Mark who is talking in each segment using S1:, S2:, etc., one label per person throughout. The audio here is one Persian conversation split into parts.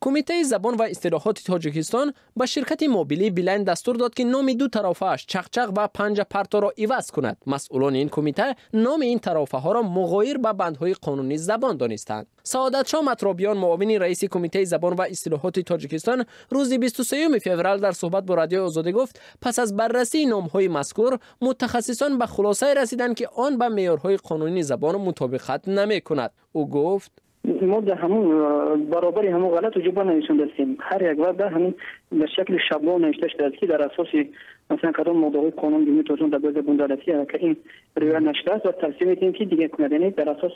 S1: کمیته زبان و اصطلاحات تاجیکستان به شرکت مبیلی بیلاین دستور داد که نام دو طرفاش چق-چق و پنجه پارتو را عوض کند. مسئولان این کمیته نام این طرفاهارا مغاییر به بندهای قانونی زبان دانستند. سعادت شاه مطرابیان معاون رئیس کمیته زبان و اصطلاحات تاجیکستان روز 23 فوریه در صحبت با رادیو آزادی گفت پس از بررسی نام‌های مذکور متخصصان به خلاصه رسیدند که آن به معیارهای قانونی زبان مطابقت نمی‌کند. او گفت
S2: ما در همون برابری همون غلط و جبران نویسنده هستیم. هر یک وقت همین به شکل شبلون نوشته شده است که در اساس مثلا کدام ماده‌های قانون بیمی توزن در زبان دولتی که این روی نشده است و تصمیم می‌گیریم که دیگه کند در اساس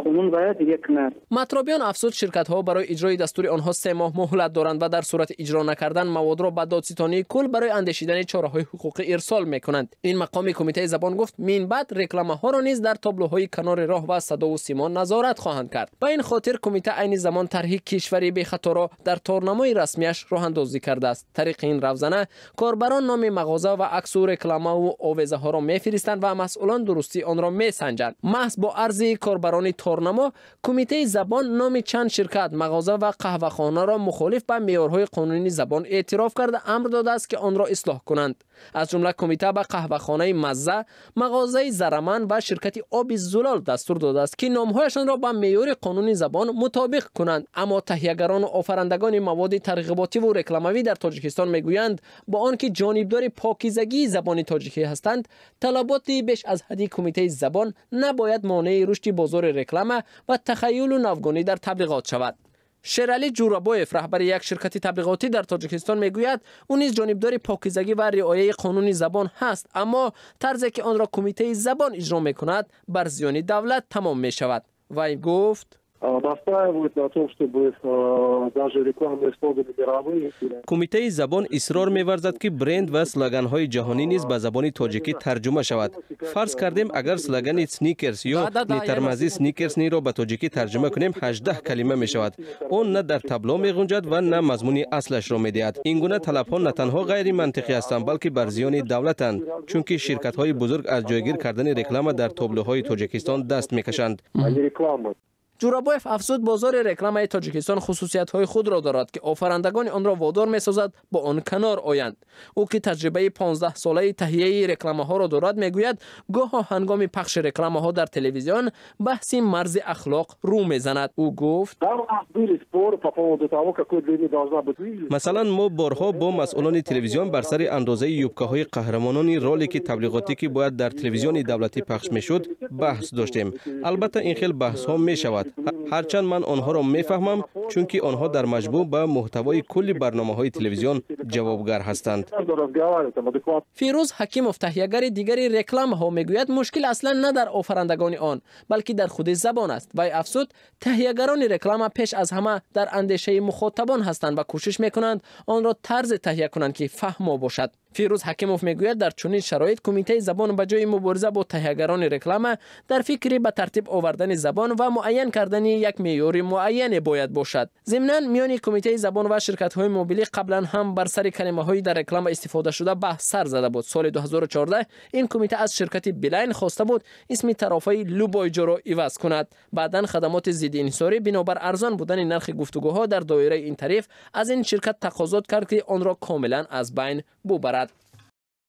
S2: قانون و دیگه کند.
S1: مطرابیان افزود شرکت ها برای اجرای دستور آنها 3 ماه مهلت دارند و در صورت اجرا نکردن مواد را به دادستانی کل برای اندیشیدن چاره‌های حقوقی ارسال میکنند. این مقام کمیته زبان گفت من بعد رکلامه ها را نیز در تابلوهای کنار راه و صدا و سیما نظارت خواهند کرد. به این خاطر کمیته عین زمان طرح کشوری بی خطا را در تارنمای رسمیش راه اندازی کرده است. طریق این روزنه کاربران نام مغازه و عکس و رکلامه و آویزه ها را میفرستند و مسئولان درستی آن را میسنجند. محض با عرض کاربران تورنما کمیته زبان نام چند شرکت، مغازه و قهوه‌خانه را مخالف به معیارهای قانونی زبان اعتراف کرده امر داده است که آن را اصلاح کنند. از جمله کمیته به قهوه‌خانه مزه، مغازه زرمن و شرکت آب زلال دستور داده است که نام‌هایشان را به معیار قانونی زبان مطابق کنند. اما تهیه‌گران و آفرندگان مواد ترغیباتی و رکلاموی در تاجیکستان میگویند با آنکه جانبدار پاکیزگی زبان تاجیکی هستند، طلبات بیش از حد کمیته زبان نباید مانع رشد بازار رکلامه و تخیل و نوگانی در تبلیغات شود. شیرالی جورابویف رهبر یک شرکت تبلیغاتی در تاجیکستان میگوید او نیز جانبدار پاکیزگی و رعایت قانونی زبان هست، اما طرزی که آن را کمیته زبان اجرا میکند بر زیان دولت تمام می شود. وی گفت
S3: کمیته زبان اصرار می‌ورزد که برند و سلوگان های جهانی نیز به زبان تاجیکی ترجمه شود. فرض کردیم اگر سلوگان سنیکرز یا نیترمزی سنیکرز نی را به تاجیکی ترجمه کنیم 18 کلمه می شود. اون نه در تابلو می‌گنجد و نه مضمون اصلش را می‌دهد. این گونه طلب‌ها نه تنها غیر منطقی هستند بلکه بر زیان دولتند، چون که شرکت‌های بزرگ از جایگیر کردن رکلام در تابلوهای تاجیکستان دست می‌کشند.
S1: جورابویف افزود بازار رکلام تاجیکستان خصوصیت‌های خود را دارد که آفرندگان آن را وادار می‌سازد با آن کنار آیند. او که تجربه 15 ساله تهیه رکلامه‌ها را دارد میگوید گاه هنگام پخش رکلامه‌ها در تلویزیون بحث مرز اخلاق رو می‌زند. او گفت
S3: مثلا ما بارها با مسئولان تلویزیون بر سر اندازه یوبکه‌های قهرمانان رولیک تبلیغاتی که باید در تلویزیون دولتی پخش می‌شد بحث داشتیم. البته این خیلی بحث‌ها می‌شود. هرچند من آنها را میفهمم چون که آنها در مجموع به محتوای کل برنامه‌های تلویزیون جوابگر هستند.
S1: فیروز حکیموف تهیه‌گر دیگری رکلام‌ها میگوید مشکل اصلا نه در آفرندگان آن بلکه در خود زبان است. و افزود تهیه‌گران رکلام پیش از همه در اندیشه مخاطبان هستند و کوشش میکنند آن را طرز تهیه کنند که فهمو باشد. فیروز حکیموف میگوید در چنین شرایط کمیته زبان به جای مبارزه با تهیه‌گران رکلام در فکر به ترتیب آوردن زبان و معین کردن یک معیار معین باید باشد. ضمناً میان کمیته زبان و شرکت‌های مبیلی قبلا هم بر سر کلمه‌های در رکلام استفاده شده بحث سر زده بود. سال 2014 این کمیته از شرکت بیلاین خواسته بود اسم طرفای لوبایجو را عوض کند. بعداً خدمات ضد انحصاری بنابر ارزان بودن نرخ گفتگوها در دایره این طریف از این شرکت تقاضا کرد که آن را کاملا از بین ببرد.